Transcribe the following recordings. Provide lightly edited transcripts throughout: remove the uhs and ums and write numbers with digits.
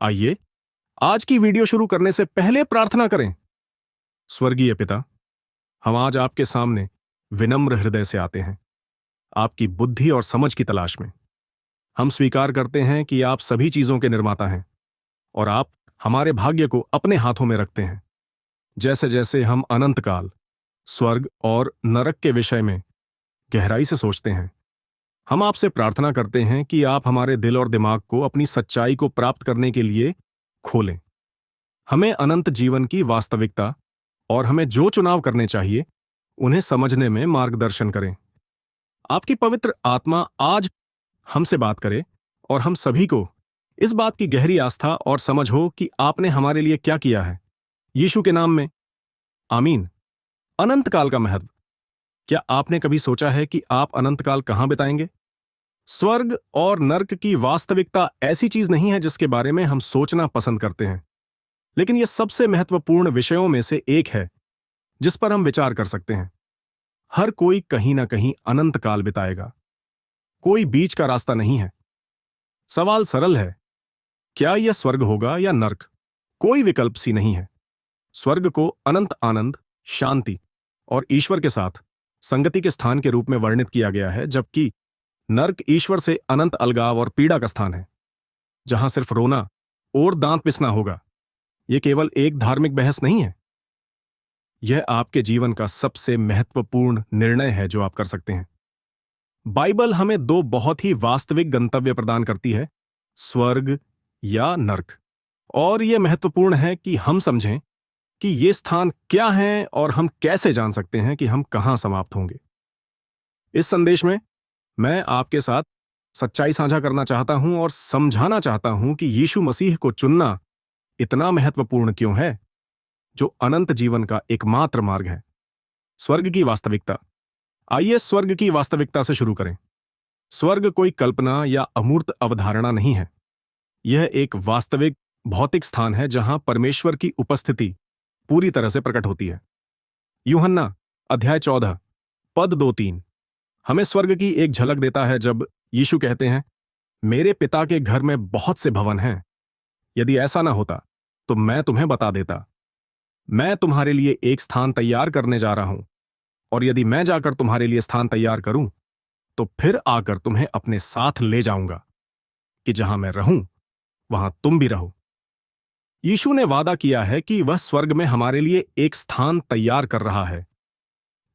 आइए आज की वीडियो शुरू करने से पहले प्रार्थना करें। स्वर्गीय पिता, हम आज आपके सामने विनम्र हृदय से आते हैं, आपकी बुद्धि और समझ की तलाश में। हम स्वीकार करते हैं कि आप सभी चीजों के निर्माता हैं और आप हमारे भाग्य को अपने हाथों में रखते हैं। जैसे जैसे हम अनंत काल, स्वर्ग और नरक के विषय में गहराई से सोचते हैं, हम आपसे प्रार्थना करते हैं कि आप हमारे दिल और दिमाग को अपनी सच्चाई को प्राप्त करने के लिए खोलें। हमें अनंत जीवन की वास्तविकता और हमें जो चुनाव करने चाहिए उन्हें समझने में मार्गदर्शन करें। आपकी पवित्र आत्मा आज हमसे बात करे और हम सभी को इस बात की गहरी आस्था और समझ हो कि आपने हमारे लिए क्या किया है। यीशु के नाम में आमीन। अनंत काल का महत्व। क्या आपने कभी सोचा है कि आप अनंत काल कहां बिताएंगे? स्वर्ग और नर्क की वास्तविकता ऐसी चीज नहीं है जिसके बारे में हम सोचना पसंद करते हैं, लेकिन यह सबसे महत्वपूर्ण विषयों में से एक है जिस पर हम विचार कर सकते हैं। हर कोई कहीं ना कहीं अनंत काल बिताएगा, कोई बीच का रास्ता नहीं है। सवाल सरल है, क्या यह स्वर्ग होगा या नर्क? कोई विकल्प सी नहीं है। स्वर्ग को अनंत आनंद, शांति और ईश्वर के साथ संगति के स्थान के रूप में वर्णित किया गया है, जबकि नर्क ईश्वर से अनंत अलगाव और पीड़ा का स्थान है, जहां सिर्फ रोना और दांत पिसना होगा। यह केवल एक धार्मिक बहस नहीं है, यह आपके जीवन का सबसे महत्वपूर्ण निर्णय है जो आप कर सकते हैं। बाइबल हमें दो बहुत ही वास्तविक गंतव्य प्रदान करती है, स्वर्ग या नर्क। और यह महत्वपूर्ण है कि हम समझें कि ये स्थान क्या हैं और हम कैसे जान सकते हैं कि हम कहां समाप्त होंगे। इस संदेश में मैं आपके साथ सच्चाई साझा करना चाहता हूं और समझाना चाहता हूं कि यीशु मसीह को चुनना इतना महत्वपूर्ण क्यों है, जो अनंत जीवन का एकमात्र मार्ग है। स्वर्ग की वास्तविकता। आइए स्वर्ग की वास्तविकता से शुरू करें। स्वर्ग कोई कल्पना या अमूर्त अवधारणा नहीं है, यह एक वास्तविक भौतिक स्थान है जहां परमेश्वर की उपस्थिति पूरी तरह से प्रकट होती है। यूहन्ना अध्याय 14 पद 2-3 हमें स्वर्ग की एक झलक देता है जब यीशु कहते हैं, मेरे पिता के घर में बहुत से भवन हैं, यदि ऐसा ना होता तो मैं तुम्हें बता देता। मैं तुम्हारे लिए एक स्थान तैयार करने जा रहा हूं, और यदि मैं जाकर तुम्हारे लिए स्थान तैयार करूं तो फिर आकर तुम्हें अपने साथ ले जाऊंगा, कि जहां मैं रहूं वहां तुम भी रहो। यीशु ने वादा किया है कि वह स्वर्ग में हमारे लिए एक स्थान तैयार कर रहा है।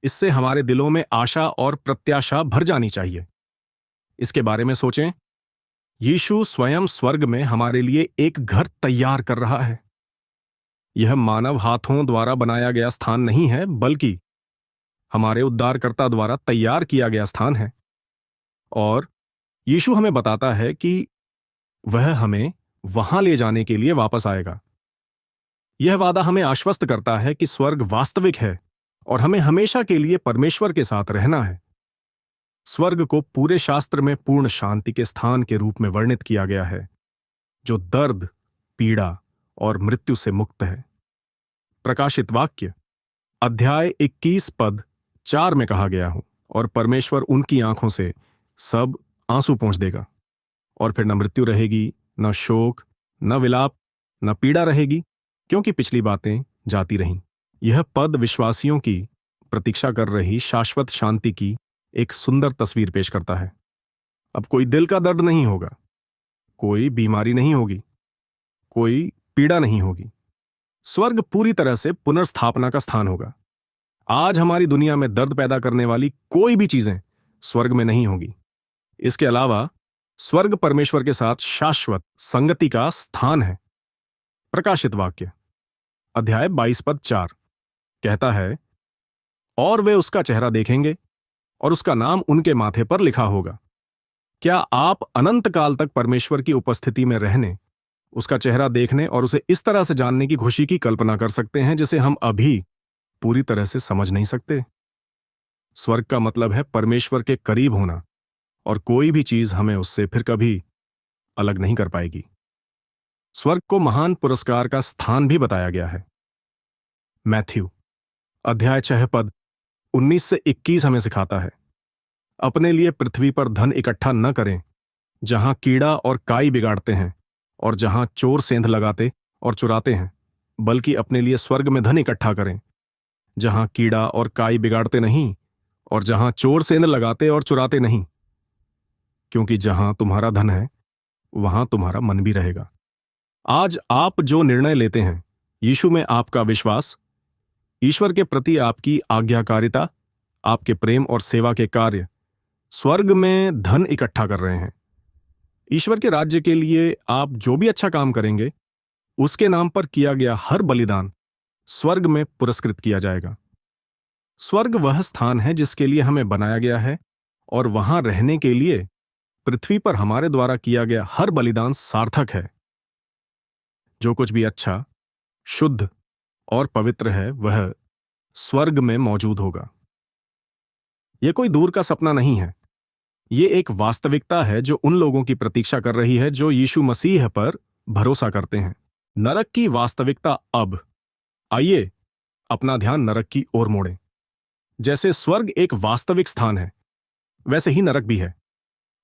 इससे हमारे दिलों में आशा और प्रत्याशा भर जानी चाहिए। इसके बारे में सोचें, यीशु स्वयं स्वर्ग में हमारे लिए एक घर तैयार कर रहा है। यह मानव हाथों द्वारा बनाया गया स्थान नहीं है, बल्कि हमारे उद्धारकर्ता द्वारा तैयार किया गया स्थान है। और यीशु हमें बताता है कि वह हमें वहां ले जाने के लिए वापस आएगा। यह वादा हमें आश्वस्त करता है कि स्वर्ग वास्तविक है और हमें हमेशा के लिए परमेश्वर के साथ रहना है। स्वर्ग को पूरे शास्त्र में पूर्ण शांति के स्थान के रूप में वर्णित किया गया है, जो दर्द, पीड़ा और मृत्यु से मुक्त है। प्रकाशित वाक्य अध्याय 21 पद 4 में कहा गया हो, और परमेश्वर उनकी आंखों से सब आंसू पोंछ देगा, और फिर न मृत्यु रहेगी, न शोक, न विलाप, न पीड़ा रहेगी, क्योंकि पिछली बातें जाती रहीं। यह पद विश्वासियों की प्रतीक्षा कर रही शाश्वत शांति की एक सुंदर तस्वीर पेश करता है। अब कोई दिल का दर्द नहीं होगा, कोई बीमारी नहीं होगी, कोई पीड़ा नहीं होगी। स्वर्ग पूरी तरह से पुनर्स्थापना का स्थान होगा। आज हमारी दुनिया में दर्द पैदा करने वाली कोई भी चीजें स्वर्ग में नहीं होगी। इसके अलावा स्वर्ग परमेश्वर के साथ शाश्वत संगति का स्थान है। प्रकाशित वाक्य अध्याय 22 पद 4 कहता है, और वे उसका चेहरा देखेंगे और उसका नाम उनके माथे पर लिखा होगा। क्या आप अनंत काल तक परमेश्वर की उपस्थिति में रहने, उसका चेहरा देखने और उसे इस तरह से जानने की खुशी की कल्पना कर सकते हैं जिसे हम अभी पूरी तरह से समझ नहीं सकते? स्वर्ग का मतलब है परमेश्वर के करीब होना, और कोई भी चीज हमें उससे फिर कभी अलग नहीं कर पाएगी। स्वर्ग को महान पुरस्कार का स्थान भी बताया गया है। मैथ्यू अध्याय 6 पद 19 से 21 हमें सिखाता है, अपने लिए पृथ्वी पर धन इकट्ठा न करें, जहां कीड़ा और काई बिगाड़ते हैं और जहां चोर सेंध लगाते और चुराते हैं, बल्कि अपने लिए स्वर्ग में धन इकट्ठा करें, जहां कीड़ा और काई बिगाड़ते नहीं और जहां चोर सेंध लगाते और चुराते नहीं। क्योंकि जहां तुम्हारा धन है, वहां तुम्हारा मन भी रहेगा। आज आप जो निर्णय लेते हैं, यीशु में आपका विश्वास, ईश्वर के प्रति आपकी आज्ञाकारिता, आपके प्रेम और सेवा के कार्य स्वर्ग में धन इकट्ठा कर रहे हैं। ईश्वर के राज्य के लिए आप जो भी अच्छा काम करेंगे, उसके नाम पर किया गया हर बलिदान स्वर्ग में पुरस्कृत किया जाएगा। स्वर्ग वह स्थान है जिसके लिए हमें बनाया गया है, और वहां रहने के लिए पृथ्वी पर हमारे द्वारा किया गया हर बलिदान सार्थक है। जो कुछ भी अच्छा, शुद्ध और पवित्र है, वह स्वर्ग में मौजूद होगा। यह कोई दूर का सपना नहीं है, ये एक वास्तविकता है जो उन लोगों की प्रतीक्षा कर रही है जो यीशु मसीह पर भरोसा करते हैं। नरक की वास्तविकता अब, आइए अपना ध्यान नरक की ओर मोड़ें। जैसे स्वर्ग एक वास्तविक स्थान है, वैसे ही नरक भी है।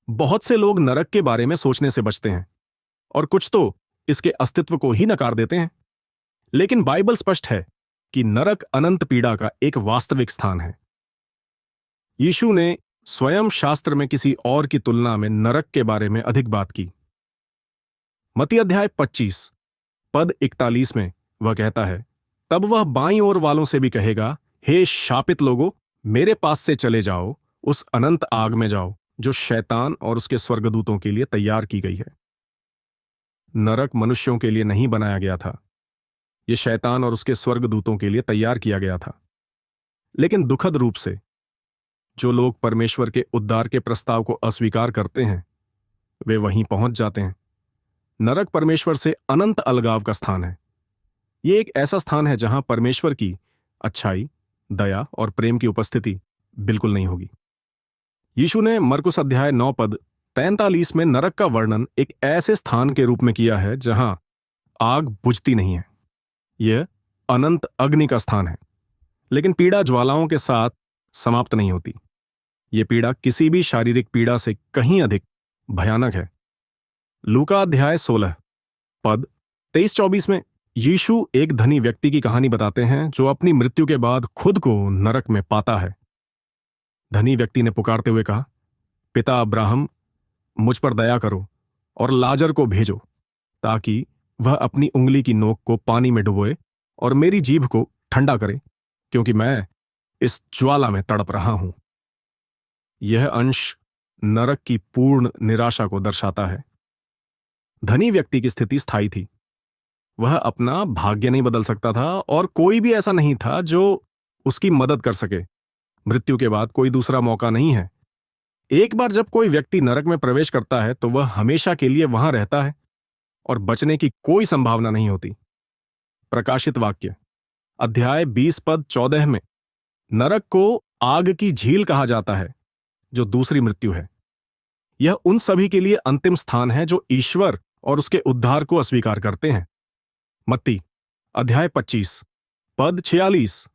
बहुत से लोग नरक के बारे में सोचने से बचते हैं, और कुछ तो इसके अस्तित्व को ही नकार देते हैं। लेकिन बाइबल स्पष्ट है कि नरक अनंत पीड़ा का एक वास्तविक स्थान है। यीशु ने स्वयं शास्त्र में किसी और की तुलना में नरक के बारे में अधिक बात की। मत्ती अध्याय 25 पद 41 में वह कहता है, तब वह बाईं ओर वालों से भी कहेगा, हे शापित लोगों, मेरे पास से चले जाओ, उस अनंत आग में जाओ जो शैतान और उसके स्वर्गदूतों के लिए तैयार की गई है। नरक मनुष्यों के लिए नहीं बनाया गया था, यह शैतान और उसके स्वर्गदूतों के लिए तैयार किया गया था। लेकिन दुखद रूप से जो लोग परमेश्वर के उद्धार के प्रस्ताव को अस्वीकार करते हैं, वे वहीं पहुंच जाते हैं। नरक परमेश्वर से अनंत अलगाव का स्थान है। यह एक ऐसा स्थान है जहां परमेश्वर की अच्छाई, दया और प्रेम की उपस्थिति बिल्कुल नहीं होगी। यीशु ने मरकुस अध्याय 9 पद 43 में नरक का वर्णन एक ऐसे स्थान के रूप में किया है जहां आग बुझती नहीं है। यह अनंत अग्नि का स्थान है, लेकिन पीड़ा ज्वालाओं के साथ समाप्त नहीं होती। यह पीड़ा किसी भी शारीरिक पीड़ा से कहीं अधिक भयानक है। लूका अध्याय 16 पद 23-24 में यीशु एक धनी व्यक्ति की कहानी बताते हैं जो अपनी मृत्यु के बाद खुद को नरक में पाता है। धनी व्यक्ति ने पुकारते हुए कहा, पिता अब्राहम, मुझ पर दया करो और लाजर को भेजो, ताकि वह अपनी उंगली की नोक को पानी में डुबोए और मेरी जीभ को ठंडा करे, क्योंकि मैं इस ज्वाला में तड़प रहा हूं। यह अंश नरक की पूर्ण निराशा को दर्शाता है। धनी व्यक्ति की स्थिति स्थायी थी। वह अपना भाग्य नहीं बदल सकता था, और कोई भी ऐसा नहीं था जो उसकी मदद कर सके। मृत्यु के बाद कोई दूसरा मौका नहीं है। एक बार जब कोई व्यक्ति नरक में प्रवेश करता है तो वह हमेशा के लिए वहां रहता है और बचने की कोई संभावना नहीं होती। प्रकाशित वाक्य अध्याय 20 पद 14 में नरक को आग की झील कहा जाता है, जो दूसरी मृत्यु है। यह उन सभी के लिए अंतिम स्थान है जो ईश्वर और उसके उद्धार को अस्वीकार करते हैं। मत्ती अध्याय 25 पद 46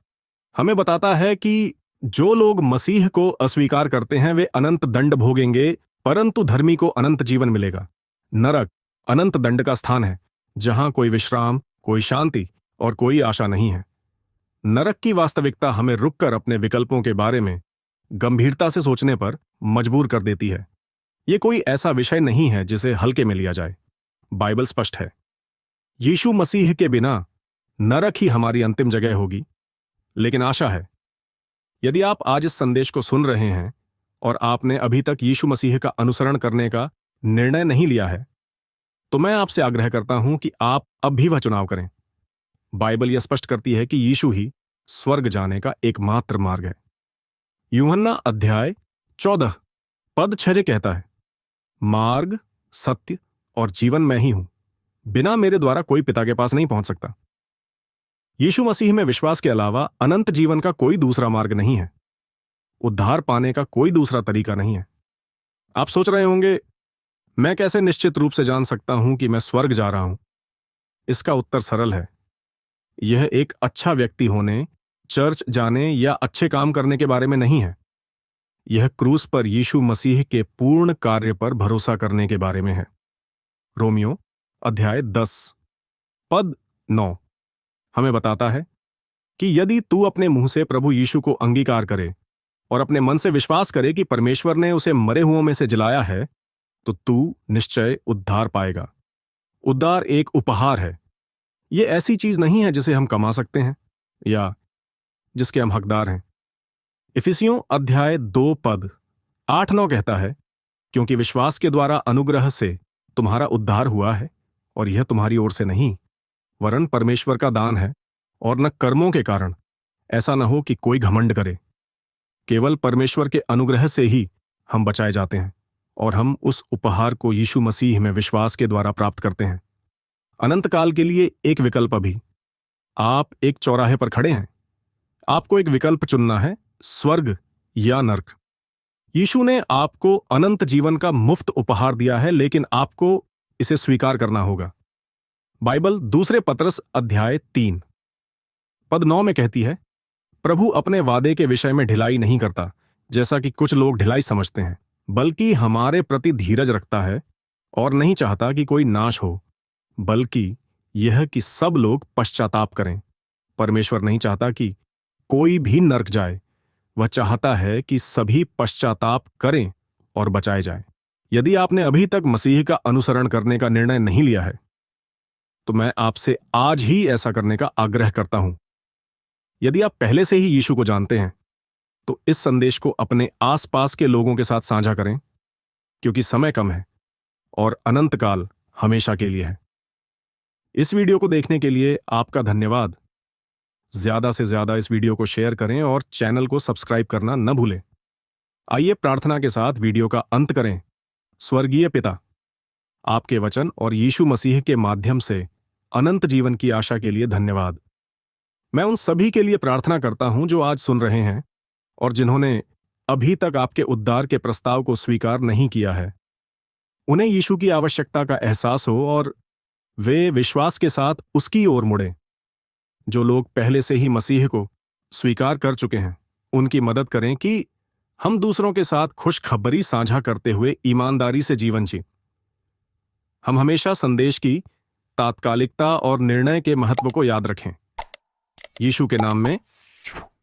हमें बताता है कि जो लोग मसीह को अस्वीकार करते हैं वे अनंत दंड भोगेंगे, परंतु धर्मी को अनंत जीवन मिलेगा। नरक अनंत दंड का स्थान है, जहां कोई विश्राम, कोई शांति और कोई आशा नहीं है। नरक की वास्तविकता हमें रुककर अपने विकल्पों के बारे में गंभीरता से सोचने पर मजबूर कर देती है। यह कोई ऐसा विषय नहीं है जिसे हल्के में लिया जाए। बाइबल स्पष्ट है, यीशु मसीह के बिना नरक ही हमारी अंतिम जगह होगी। लेकिन आशा है, यदि आप आज इस संदेश को सुन रहे हैं और आपने अभी तक यीशु मसीह का अनुसरण करने का निर्णय नहीं लिया है, तो मैं आपसे आग्रह करता हूं कि आप अब भी वह चुनाव करें। बाइबल यह स्पष्ट करती है कि यीशु ही स्वर्ग जाने का एकमात्र मार्ग है। यूहन्ना अध्याय 14 पद 6 कहता है, मार्ग, सत्य और जीवन मैं ही हूं, बिना मेरे द्वारा कोई पिता के पास नहीं पहुंच सकता। यीशु मसीह में विश्वास के अलावा अनंत जीवन का कोई दूसरा मार्ग नहीं है। उद्धार पाने का कोई दूसरा तरीका नहीं है। आप सोच रहे होंगे, मैं कैसे निश्चित रूप से जान सकता हूं कि मैं स्वर्ग जा रहा हूं? इसका उत्तर सरल है। यह एक अच्छा व्यक्ति होने, चर्च जाने या अच्छे काम करने के बारे में नहीं है। यह क्रूस पर यीशु मसीह के पूर्ण कार्य पर भरोसा करने के बारे में है। रोमियो अध्याय 10 पद 9 हमें बताता है कि यदि तू अपने मुंह से प्रभु यीशु को अंगीकार करे और अपने मन से विश्वास करे कि परमेश्वर ने उसे मरे हुओं में से जिलाया है, तो तू निश्चय उद्धार पाएगा। उद्धार एक उपहार है। यह ऐसी चीज नहीं है जिसे हम कमा सकते हैं या जिसके हम हकदार हैं। इफिसियों अध्याय 2 पद 8-9 कहता है, क्योंकि विश्वास के द्वारा अनुग्रह से तुम्हारा उद्धार हुआ है, और यह तुम्हारी ओर से नहीं, वरन परमेश्वर का दान है, और न कर्मों के कारण, ऐसा न हो कि कोई घमंड करे। केवल परमेश्वर के अनुग्रह से ही हम बचाए जाते हैं, और हम उस उपहार को यीशु मसीह में विश्वास के द्वारा प्राप्त करते हैं। अनंत काल के लिए एक विकल्प अभी। आप एक चौराहे पर खड़े हैं। आपको एक विकल्प चुनना है, स्वर्ग या नर्क। यीशु ने आपको अनंत जीवन का मुफ्त उपहार दिया है, लेकिन आपको इसे स्वीकार करना होगा। बाइबल दूसरे पतरस अध्याय 3 पद 9 में कहती है, प्रभु अपने वादे के विषय में ढिलाई नहीं करता, जैसा कि कुछ लोग ढिलाई समझते हैं, बल्कि हमारे प्रति धीरज रखता है और नहीं चाहता कि कोई नाश हो, बल्कि यह कि सब लोग पश्चाताप करें। परमेश्वर नहीं चाहता कि कोई भी नर्क जाए। वह चाहता है कि सभी पश्चाताप करें और बचाए जाएं। यदि आपने अभी तक मसीह का अनुसरण करने का निर्णय नहीं लिया है, तो मैं आपसे आज ही ऐसा करने का आग्रह करता हूं। यदि आप पहले से ही यीशु को जानते हैं, तो इस संदेश को अपने आसपास के लोगों के साथ साझा करें, क्योंकि समय कम है और अनंत काल हमेशा के लिए है। इस वीडियो को देखने के लिए आपका धन्यवाद। ज्यादा से ज्यादा इस वीडियो को शेयर करें और चैनल को सब्सक्राइब करना न भूलें। आइए प्रार्थना के साथ वीडियो का अंत करें। स्वर्गीय पिता, आपके वचन और यीशु मसीह के माध्यम से अनंत जीवन की आशा के लिए धन्यवाद। मैं उन सभी के लिए प्रार्थना करता हूं जो आज सुन रहे हैं और जिन्होंने अभी तक आपके उद्धार के प्रस्ताव को स्वीकार नहीं किया है। उन्हें यीशु की आवश्यकता का एहसास हो और वे विश्वास के साथ उसकी ओर मुड़ें। जो लोग पहले से ही मसीह को स्वीकार कर चुके हैं, उनकी मदद करें कि हम दूसरों के साथ खुशखबरी साझा करते हुए ईमानदारी से जीवन जिएं। हम हमेशा संदेश की तात्कालिकता और निर्णय के महत्व को याद रखें। यीशु के नाम में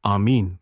आमीन।